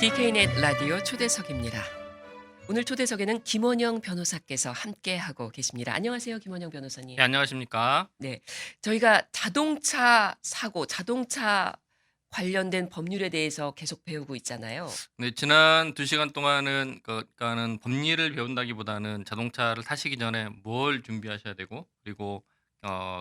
DK넷 라디오 초대석입니다. 오늘 초대석에는 김원영 변호사께서 함께하고 계십니다. 안녕하세요, 김원영 변호사님. 네, 안녕하십니까. 네, 저희가 자동차 사고, 자동차 관련된 법률에 대해서 계속 배우고 있잖아요. 네, 지난 2시간 동안은 그러니까는 법리를 배운다기보다는 자동차를 타시기 전에 뭘 준비하셔야 되고, 그리고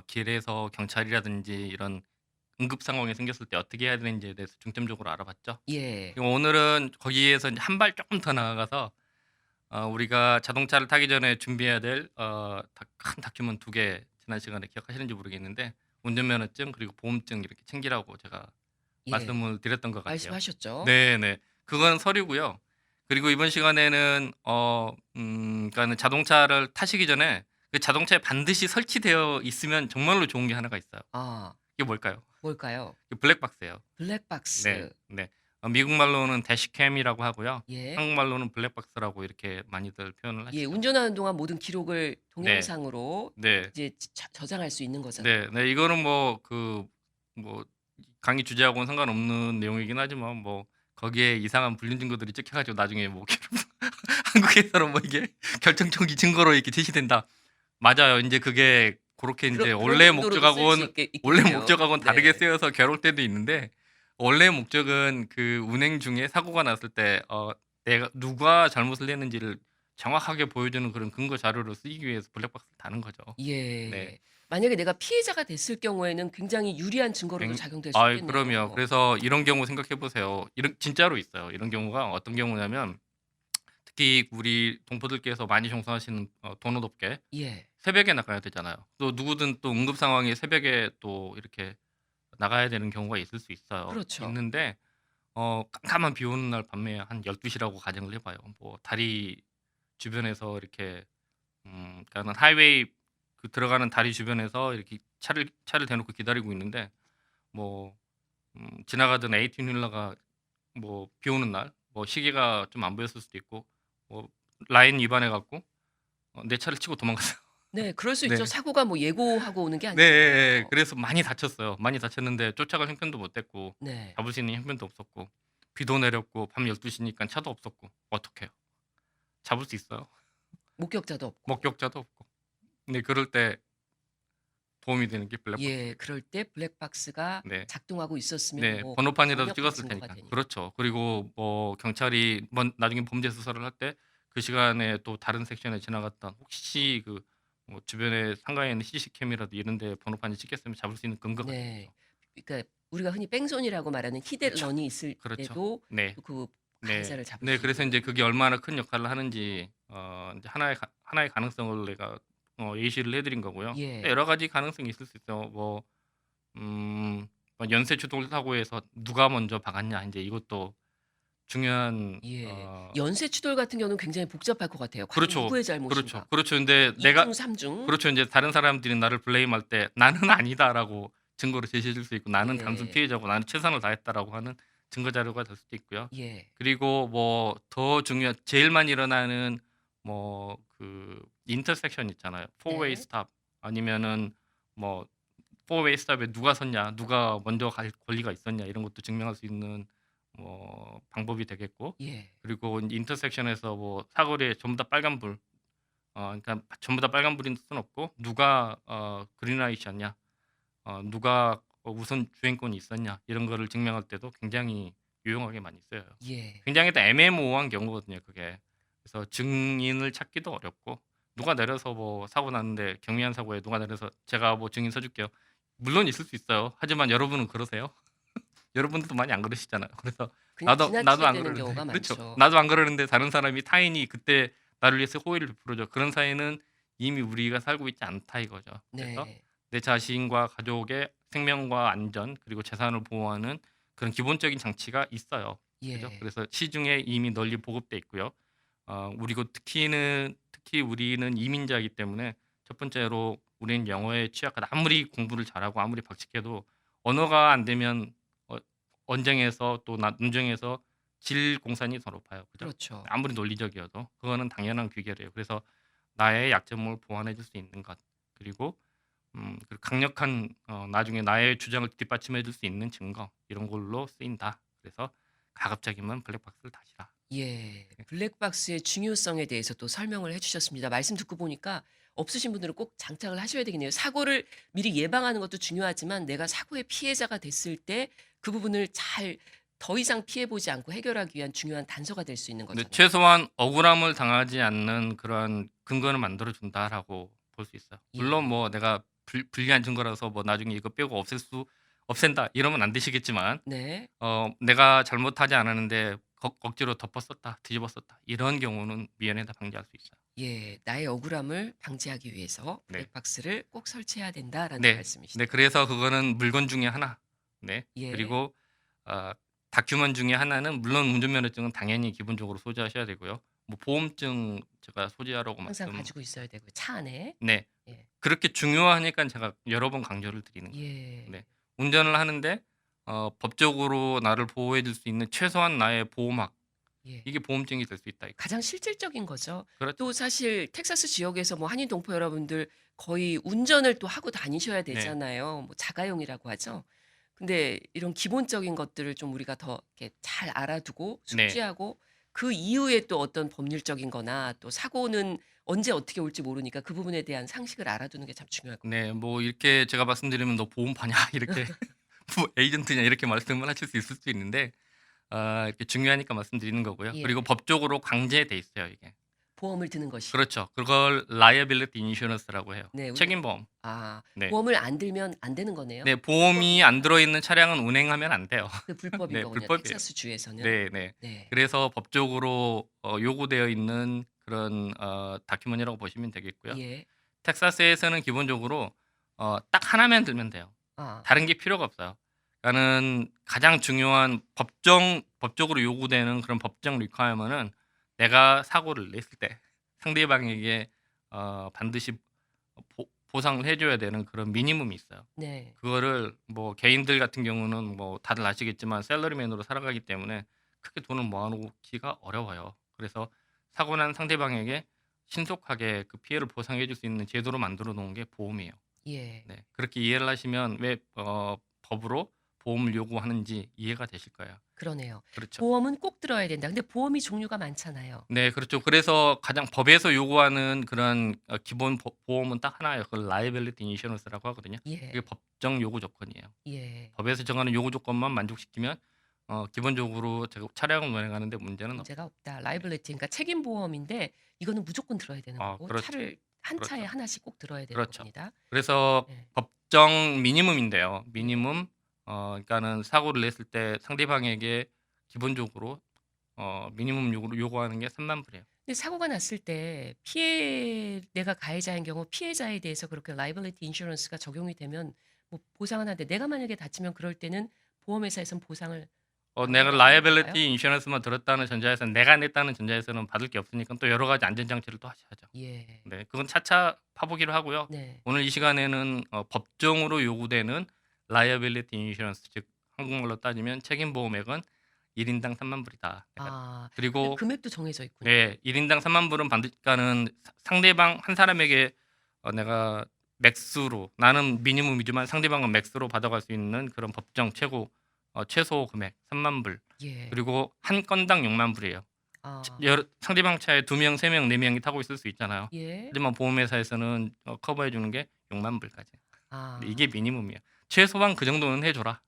길에서 경찰이라든지 이런 응급 상황이 생겼을 때 어떻게 해야 되는지에 대해서 중점적으로 알아봤죠. 예. 그리고 오늘은 거기에서 이제 한 발 조금 더 나아가서 우리가 자동차를 타기 전에 준비해야 될 큰 다큐ment 2개 지난 시간에 기억하시는지 모르겠는데, 운전면허증 그리고 보험증 이렇게 챙기라고 제가 예. 말씀을 드렸던 것 같아요. 말씀하셨죠? 네네. 그건 서류고요. 그리고 이번 시간에는 그러니까는 자동차를 타시기 전에 그 자동차에 반드시 설치되어 있으면 정말로 좋은 게 하나가 있어요. 아, 이게 뭘까요? 뭘까요? 그 블랙박스예요. 네. 블랙박스. 네. 미국 말로는 대시캠이라고 하고요. 예. 한국말로는 블랙박스라고 이렇게 많이들 표현을 예, 하시죠. 운전하는 동안 모든 기록을 네. 동영상으로 네. 이제 저장할 수 있는 네. 거잖아요. 네. 이거는 뭐 강의 주제하고는 상관없는 내용이긴 하지만 거기에 이상한 불륜 증거들이 찍혀 가지고 나중에 한국에서는 이게 결정적인 증거로 이렇게 제시된다. 맞아요. 인제 그게 고렇게 인제 그런 용도로도 쓸 수 원래 있겠네요. 목적하고는 다르게 네. 쓰여서 괴로울 때도 있는데, 원래 목적은 그 운행 중에 사고가 났을 때 내가 누가 잘못을 했는지를 정확하게 보여주는 그런 근거 자료로 쓰이기 위해서 블랙박스를 다는 거죠. 네. 예. 만약에 내가 피해자가 됐을 경우에는 굉장히 유리한 증거로도 앵 작용될 수 아이 있겠네요. 그럼요. 그래서 이런 경우 생각해 보세요. 이런 진짜로 있어요. 이런 경우가 어떤 경우냐면, 특히 우리 동포들께서 많이 종사하시는 도노업계, 예. 새벽에 나가야 되잖아요. 또 누구든 또 응급 상황에 새벽에 또 이렇게 나가야 되는 경우가 있을 수 있어요. 그렇죠. 있는데 깜깜한 비 오는 날 밤에 한 12 시라고 가정을 해 봐요. 다리 주변에서 이렇게 그러니까는 하이웨이 들어가는 다리 주변에서 이렇게 차를 대놓고 기다리고 있는데, 뭐 지나가던 18 휠러가 비 오는 날 시계가 좀 안 보였을 수도 있고, 라인 위반해 갖고 내 차를 치고 도망갔어요. 네, 그럴 수 있죠. 네. 사고가 뭐 예고하고 오는 게 네 예예. 아니잖아요. 그래서 많이 다쳤어요. 많이 다쳤는데 쫓아갈 형편도 못 됐고, 네. 잡을 수 있는 형편도 없었고, 비도 내렸고 밤 12 시니까 차도 없었고, 어떡해요. 잡을 수 있어요? 목격자도 없고. 목격자도 없고. 근데 그럴 때 도움이 되는 게 예, 블랙박스예요. 그럴 때 블랙박스가 네. 작동하고 있었으면 네. 뭐 번호판이라도 강력한 찍었을 증거가 테니까. 되니까. 그렇죠. 그리고 경찰이 나중에 범죄 수사를 할 때 그 시간에 또 다른 섹션에 지나갔던, 혹시 주변에 상가에 있는 CC캠이라도 이런 데 번호판이 찍혔으면 잡을 수 있는 근거가 네. 되겠죠. 그러니까 우리가 흔히 뺑소니라고 말하는 히든 그렇죠. 런이 있을 그렇죠. 때도 네. 그 네. 가해자를 잡을 네. 수 그래서 인제 있는. 그게 얼마나 큰 역할을 하는지 인제 하나의 가능성을 내가 예시를 해 드린 거고요. 예. 여러 가지 가능성이 있을 수 있어요. 음 연쇄 추돌 사고에서 누가 먼저 박았냐, 인제 이것도 중요한. 예. 연쇄 추돌 같은 경우는 굉장히 복잡할 것 같아요. 과연 그렇죠. 누구의 그렇죠. 잘못인가? 그렇죠. 근데 2 내가 중 3 중. 그렇죠. 인제 다른 사람들이 나를 블레임할 때 '나는 아니다.'라고 증거를 제시해 줄 수 있고, '나는 단순 예. 피해자고 나는 최선을 다했다.'라고 하는 증거 자료가 될 수도 있고요. 예. 그리고 더 중요한, 제일 많이 일어나는 인터섹션 있잖아요. 포 웨이 네. 스톱, 아니면은 뭐 포 웨이 스톱에 누가 섰냐, 누가 먼저 갈 권리가 있었냐, 이런 것도 증명할 수 있는 방법이 되겠고, 예. 그리고 인터섹션에서 사거리에 전부 다 빨간불, 그러니까 전부 다 빨간불인 수는 없고, 누가 그린라이트였냐, 누가 우선 주행권이 있었냐, 이런 거를 증명할 때도 굉장히 유용하게 많이 쓰여요. 예. 굉장히 또 애매모호한 경우거든요, 그게. 그래서 증인을 찾기도 어렵고, 누가 내려서 사고 났는데, 경미한 사고에 누가 내려서 "제가 증인 서 줄게요." 물론 있을 수 있어요. 하지만 여러분은 그러세요? 여러분들도 많이 안 그러시잖아요. 그래서 그냥 나도 지나치게 안 되는 그러는데 경우가 그렇죠. 많죠. 나도 안 그러는데 다른 사람이, 타인이 그때 나를 위해서 호의를 베풀어 줘. 그런 사이는 이미 우리가 살고 있지 않다 이거죠. 그래서 네. 내 자신과 가족의 생명과 안전, 그리고 재산을 보호하는 그런 기본적인 장치가 있어요. 그죠? 예. 그래서 시중에 이미 널리 보급돼 있고요. 그리고 특히 우리는 이민자이기 때문에, 첫 번째로 우리는 영어에 취약하다. 아무리 공부를 잘하고 아무리 박식해도 언어가 안 되면 언쟁에서 또 논쟁에서 질 공산이 더 높아요. 그죠? 그렇죠. 아무리 논리적이어도 그거는 당연한 귀결이에요. 그래서 나의 약점을 보완해 줄 수 있는 것, 그리고 그리고 강력한 나중에 나의 주장을 뒷받침해 줄 수 있는 증거, 이런 걸로 쓰인다. 그래서 가급적이면 블랙박스를 다시라. 예. 블랙박스의 중요성에 대해서 또 설명을 해 주셨습니다. 말씀 듣고 보니까 없으신 분들은 꼭 장착을 하셔야 되겠네요. 사고를 미리 예방하는 것도 중요하지만 내가 사고의 피해자가 됐을 때 그 부분을 잘 더 이상 피해 보지 않고 해결하기 위한 중요한 단서가 될 수 있는 근데 거잖아요. 최소한 억울함을 당하지 않는 그런 근거는 만들어 준다라고 볼 수 있어요. 물론 예. 뭐 내가 불리한 증거라서 뭐 나중에 이거 빼고 없앤다 이러면 안 되시겠지만 네. 내가 잘못하지 않았는데 억지로 덮었었다, 뒤집었었다 이런 경우는 미연에다 방지할 수 있어요. 예. 나의 억울함을 방지하기 위해서 네. 블랙박스를 꼭 설치해야 된다라는 네. 네. 말씀이시죠. 그래서 그거는 물건 중에 하나. 네. 예. 그리고 다큐먼 중에 하나는 물론 운전면허증은 당연히 기본적으로 소지하셔야 되고요. 뭐 보험증 제가 소지하라고 항상 말씀. 가지고 있어야 되고요. 차 안에. 네. 예. 그렇게 중요하니까 제가 여러 번 강조를 드리는 거예요. 예. 네. 운전을 하는데 법적으로 나를 보호해 줄 수 있는 최소한 나의 보호막 예. 이게 보험증이 될 수 있다 이거죠. 가장 실질적인 거죠. 그렇죠. 또 사실 텍사스 지역에서 뭐 한인 동포 여러분들 거의 운전을 또 하고 다니셔야 네. 되잖아요. 뭐 자가용이라고 하죠. 근데 이런 기본적인 것들을 좀 우리가 더 이렇게 잘 알아두고 네. 숙지하고 그 이후에 또 어떤 법률적인 거나 또 사고는 언제 어떻게 올지 모르니까 그 부분에 대한 상식을 알아두는 게 참 중요할 것 같아요. 네. 뭐 이렇게 제가 말씀드리면 "너 보험 파냐?" 이렇게 뭐 "에이전트냐?" 이렇게 말씀을 하실 수 있을 수 있는데 이렇게 중요하니까 말씀드리는 거고요. 예. 그리고 법적으로 강제돼 있어요, 이게. 보험을 드는 것이. 그렇죠. 그걸 liability insurance라고 해요. 네. 책임 보험. 아, 네. 보험을 안 들면 안 되는 거네요. 네. 보험이 안 들어 있는 차량은 운행하면 안 돼요. 그 불법인 네. 거군요. 불법이에요. 텍사스 주에서는. 네 네. 네. 그래서 법적으로 요구되어 있는 그런 다큐먼이라고 보시면 되겠고요. 예. 텍사스에서는 기본적으로 딱 하나만 들면 돼요. 아. 다른 게 필요가 없어요. 그러니까는 가장 중요한 법적으로 요구되는 그런 법정 리퀘어먼트는 내가 사고를 냈을 때 상대방에게 반드시 보상을 해 줘야 되는 그런 미니멈이 있어요. 네. 그거를 뭐 개인들 같은 경우는 뭐 다들 아시겠지만 샐러리맨으로 살아가기 때문에 크게 돈을 모아 놓기가 어려워요. 그래서 사고 난 상대방에게 신속하게 그 피해를 보상해 줄 수 있는 제도로 만들어 놓은 게 보험이에요. 예. 네. 그렇게 이해를 하시면 왜 법으로 보험을 요구하는지 이해가 되실 거예요. 그러네요. 그렇죠. 보험은 꼭 들어야 된다. 근데 보험이 종류가 많잖아요. 네 그렇죠. 그래서 가장 법에서 요구하는 그런 기본 보험은 딱 하나예요. 그걸 liability insurance라고 하거든요. 그게 예. 법정 요구 조건이에요. 예. 법에서 정하는 요구 조건만 만족시키면 기본적으로 제가 차량을 운행하는데 문제는 문제가 없어요. 없다. 라이블리티 그러니까 책임 보험인데 이거는 무조건 들어야 되는 거고 그렇죠. 차를 한 차에 그렇죠. 하나씩 꼭 들어야 되는 그렇죠. 겁니다. 그래서 예. 법정 미니멈인데요. 미니멈 그러니까는 사고를 냈을 때 상대방에게 기본적으로 미니멈 요구하는 게 3만 불이에요. 근데 사고가 났을 때 내가 가해자인 경우 피해자에 대해서 그렇게 라이블리티 인슈런스가 적용이 되면 뭐 보상은 하는데 내가 만약에 다치면 그럴 때는 보험회사에선 보상을 안 내가 한다는 건가요? liability insurance만 들었다는 전제에서는 내가 냈다는 전제에서는 받을 게 없으니까 또 여러 가지 안전 장치를 또 하셔야죠. 예. 네. 그건 차차 파보기로 하고요. 네. 오늘 이 시간에는 법정으로 요구되는 liability insurance 즉 한국말로 따지면 책임 보험액은 1 인당 3만 불이다. 아. 근데 그리고 금액도 정해져 있군요. 네. 1 인당 3만 불은 그러니까는 상대방 한 사람에게 내가 맥스로 나는 미니멈이지만 상대방은 맥스로 받아갈 수 있는 그런 법정 최소 금액 3만 불. 예. 그리고 한 건당 6만 불이에요. 아. 상대방 차에 2명, 3명, 4명이 타고 있을 수 있잖아요. 예. 하지만 보험회사에서는 커버해 주는 게 6만 불까지. 아. 이게 미니멈이에요. 최소한 그 정도는 해 줘라.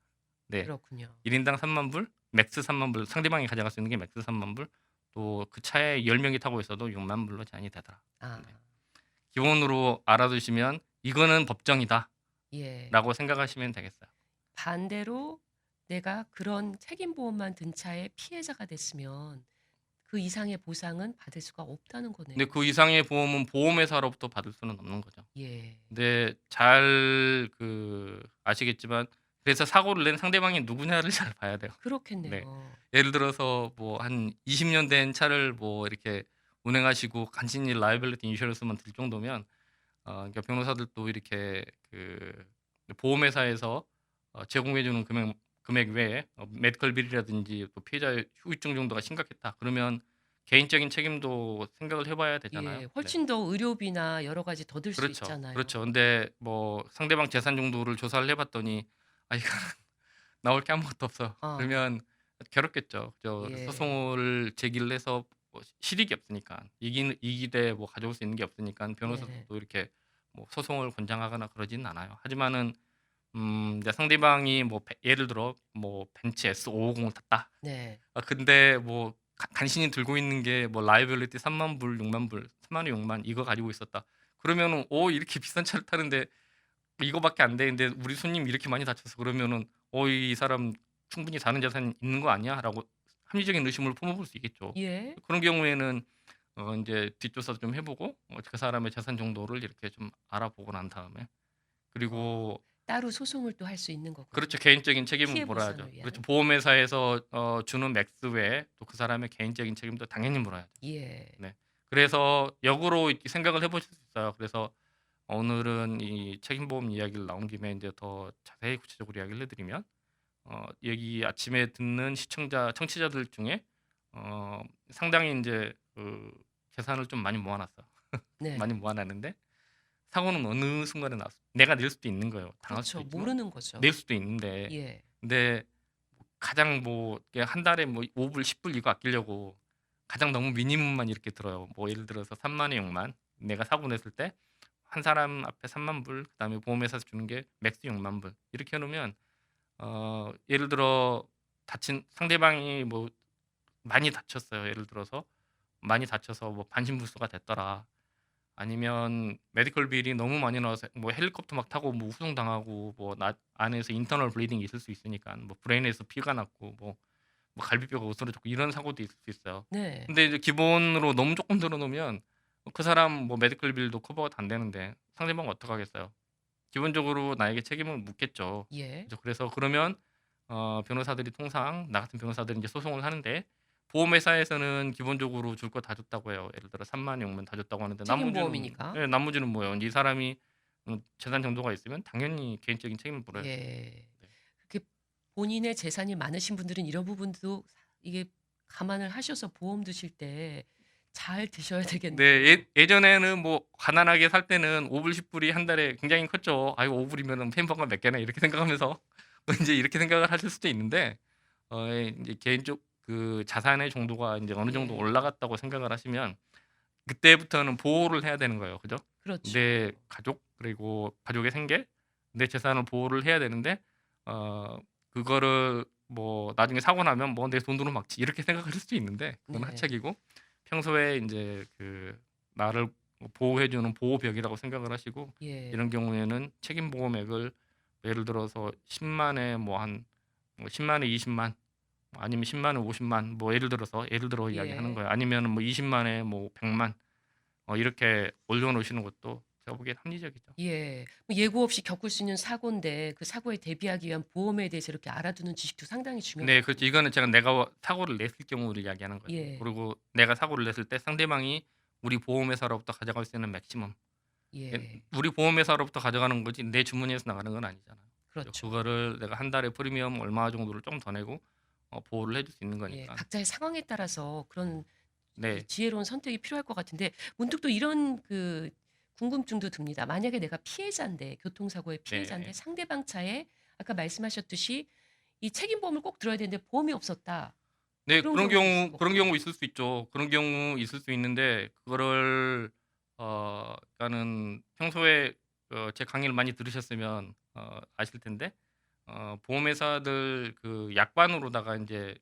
네. 그렇군요. 1 인당 3만 불, 맥스 3만 불. 상대방이 가져갈 수 있는 게 맥스 3만 불. 또 그 차에 10명이 타고 있어도 6만 불로 제한이 되더라. 아. 네. 기본으로 알아두시면 '이거는 법정이다.'라고 예. 생각하시면 되겠어요. 반대로 내가 그런 책임 보험만 든 차의 피해자가 됐으면 그 이상의 보상은 받을 수가 없다는 거네요. 근데 그 이상의 보험은 보험회사로부터 받을 수는 없는 거죠. 예. 근데 잘 아시겠지만 그래서 사고를 낸 상대방이 누구냐를 잘 봐야 돼요. 그렇겠네요. 네. 예를 들어서 뭐 한 20년 된 차를 뭐 이렇게 운행하시고 간신히 라이빌리티 인슈런스만 들 정도면 그러니까 변호사들도 이렇게 보험회사에서 제공해 주는 금액 외에 메디컬 빌이라든지 또 피해자의 후유증 정도가 심각했다. 그러면 개인적인 책임도 생각을 해 봐야 되잖아요. 예. 네. 훨씬 더 의료비나 여러 가지 더 들 수 그렇죠. 있잖아요. 그렇죠. 근데 뭐 상대방 재산 정도를 조사를 해 봤더니 이거는 나올 게 아무것도 없어. 아. 그러면 괴롭겠죠. 저 예. 소송을 제기를 해서 뭐 실익이 없으니까. 이기되 뭐 가져올 수 있는 게 없으니까 네. 변호사도 이렇게 뭐 소송을 권장하거나 그러지는 않아요. 하지만은 이제 상대방이 뭐 예를 들어 뭐 벤츠 S550을 탔다. 네. 근데 뭐 간신히 들고 있는 게 뭐 라이ability 3만 불, 6만 불, 3만 원, 6만 이거 가지고 있었다. 그러면은 이렇게 비싼 차를 타는데 이거밖에 안 되는데 우리 손님 이렇게 많이 다쳐서 그러면은 이 사람 충분히 다른 재산 있는 거 아니야?"라고 합리적인 의심을 품어볼 수 있겠죠. 예. 그런 경우에는 인제 뒷조사도 좀 해 보고 그 사람의 재산 정도를 이렇게 좀 알아보고 난 다음에 어. 그리고 따로 소송을 또 할 수 있는 그렇죠. 거군요. 개인적인 책임을 피해 물어야죠. 보상을 그렇죠. 위한. 보험회사에서 주는 맥스 외에 또 그 사람의 개인적인 책임도 당연히 물어야죠. 예. 네. 그래서 역으로 이렇게 생각을 해 보실 수 있어요. 그래서 오늘은 이 책임보험 이야기를 나온 김에 인제 더 자세히 구체적으로 이야기를 해 드리면 여기 아침에 듣는 청취자들 중에 상당히 인제 그 재산을 좀 많이 모아 놨어요. 네. 많이 모아 놨는데 사고는 어느 순간에 났어. 내가 낼 수도 있는 거예요. 당할 수도 그렇죠. 있지만 모르는 거죠. 낼 수도 있는데 예. 근데 가장 뭐 이게 한 달에 뭐 5 불, 10불 이거 아끼려고 가장 너무 미니멈만 이렇게 들어요. 뭐 예를 들어서 3만 원, 6만 내가 사고 냈을 때 한 사람 앞에 3만 불 그다음에 보험회사에서 주는 게 맥스 6만 불 이렇게 해 놓으면 예를 들어 다친 상대방이 뭐 많이 다쳤어요. 예를 들어서 많이 다쳐서 뭐 반신불수가 됐더라. 아니면 메디컬 빌이 너무 많이 나와서 뭐 헬리콥터 막 타고 뭐 후송당하고 뭐 안에서 인터널 블리딩이 있을 수 있으니까 뭐 브레인에서 피가 났고 뭐 갈비뼈가 으스러졌고 이런 사고도 있을 수 있어요. 네. 근데 이제 기본으로 너무 조금 들어 놓으면 그 사람 뭐 메디컬 빌도 커버가 다 안 되는데 상대방은 어떡하겠어요. 기본적으로 나에게 책임을 묻겠죠. 예. 그죠. 그래서 그러면 변호사들이 통상 나 같은 변호사들이 인제 소송을 하는데 보험회사에서는 기본적으로 줄 거 다 줬다고 해요. 예를 들어 3만 원이면 다 줬다고 하는데 책임 나머지는 보험이니까. 예 나머지는 뭐예요. 이 사람이 재산 정도가 있으면 당연히 개인적인 책임을 물어야죠. 예. 네. 그렇게 본인의 재산이 많으신 분들은 이런 부분도 이게 감안을 하셔서 보험 드실 때 잘 드셔야 네. 되겠네요. 예전에는 뭐 가난하게 살 때는 5 불 10 불이 한 달에 굉장히 컸죠. '아이고 5 불이면은 햄버거 몇 개나.' 이렇게 생각하면서 인제 이렇게 생각을 하실 수도 있는데 인제 개인적 그 자산의 정도가 인제 어느 정도 예. 올라갔다고 생각을 하시면 그때부터는 보호를 해야 되는 거예요. 그죠? 그렇죠. 내 가족 그리고 가족의 생계, 내 재산을 보호를 해야 되는데 어 그거를 뭐 나중에 사고 나면 '뭐 내 돈으로 막지.' 이렇게 생각하실 수도 있는데 그건 네. 하책이고 평소에 인제 그 나를 뭐 보호해 주는 보호벽이라고 생각을 하시고 예. 이런 경우에는 책임 보험액을 예를 들어서 10 만에 뭐 한 뭐 10 만에 20만 아니면 10 만에 50만 뭐 예를 들어 이야기하는 예. 거예요. 아니면은 뭐 20 만에 뭐 100만 이렇게 올려 놓으시는 것도 제가 보기엔 합리적이죠. 예. 뭐 예고 없이 겪을 수 있는 사고인데 그 사고에 대비하기 위한 보험에 대해서 이렇게 알아두는 지식도 상당히 네 그렇죠. 중요하거든요. 이거는 제가 내가 사고를 냈을 경우를 이야기하는 거죠. 예. 그리고 내가 사고를 냈을 때 상대방이 우리 보험회사로부터 가져갈 수 있는 맥시멈 예. 우리 보험회사로부터 가져가는 거지 내 주머니에서 나가는 건 아니잖아요. 그죠? 그렇죠. 그거를 내가 한 달에 프리미엄 얼마 정도를 좀 더 내고 보호를 해줄 수 있는 예. 거니까. 각자의 상황에 따라서 그런 이 네. 지혜로운 선택이 필요할 것 같은데 문득 또 이런 그 궁금증도 듭니다. 만약에 내가 피해자인데 교통사고의 피해자인데 네. 상대방 차에 아까 말씀하셨듯이 이 책임보험을 꼭 들어야 되는데 보험이 없었다. 네 그런 경우도 있을 것 그런 경우 같아요. 있을 수 있죠. 그런 경우 있을 수 있는데 그거를 그러니까는 평소에 제 강의를 많이 들으셨으면 아실 텐데 보험회사들 그 약관으로다가 인제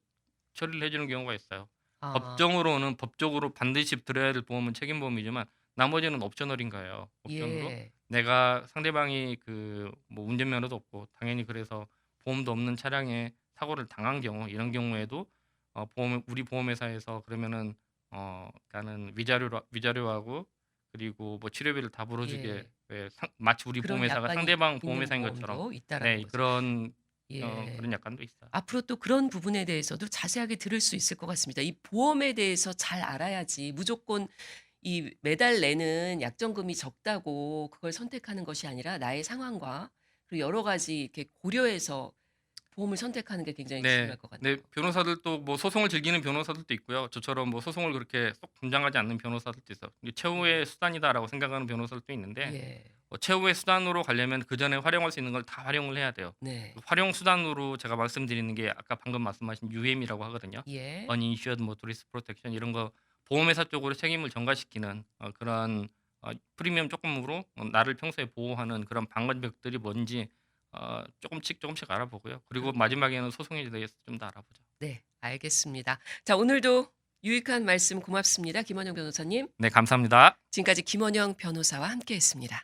처리를 해 주는 경우가 있어요. 아. 법적으로 반드시 들어야 될 보험은 책임보험이지만 나머지는 옵셔널인 거예요. 옵션으로 예. 내가 상대방이 그 뭐 운전면허도 없고 당연히 그래서 보험도 없는 차량에 사고를 당한 경우 이런 경우에도 우리 보험회사에서 그러면은 그러니까는 위자료하고 그리고 뭐 치료비를 다 물어주게 예. 왜 마치 우리 그런 보험회사가 약관이 상대방 있는 보험회사인 것처럼 보험도 있다라는 네 거죠. 그런 예. 그런 약관도 있어요. 앞으로 또 그런 부분에 대해서도 자세하게 들을 수 있을 것 같습니다. 이 보험에 대해서 잘 알아야지 무조건 이 매달 내는 약정금이 적다고 그걸 선택하는 것이 아니라 나의 상황과 그리고 여러 가지 이렇게 고려해서 보험을 선택하는 게 굉장히 네. 중요할 것 같네요. 네. 변호사들도 뭐 소송을 즐기는 변호사들도 있고요. 저처럼 뭐 소송을 그렇게 쏙 권장하지 않는 변호사들도 있어요. 이게 최후의 수단이다라고 생각하는 변호사들도 있는데 예. 최후의 수단으로 가려면 그전에 활용할 수 있는 걸 다 활용을 해야 돼요. 네. 활용 수단으로 제가 말씀드리는 게 아까 방금 말씀하신 UM이라고 하거든요. 예. Uninsured Motorist Protection 이런 거 보험회사 쪽으로 책임을 전가시키는 그런 프리미엄 쪼금으로 나를 평소에 보호하는 그런 방법들이 뭔지 조금씩 알아보고요. 그리고 그렇군요. 마지막에는 소송에 대해서 좀 더 알아보죠. 네. 알겠습니다. 자, 오늘도 유익한 말씀 고맙습니다. 김원영 변호사님. 네 감사합니다. 지금까지 김원영 변호사와 함께했습니다.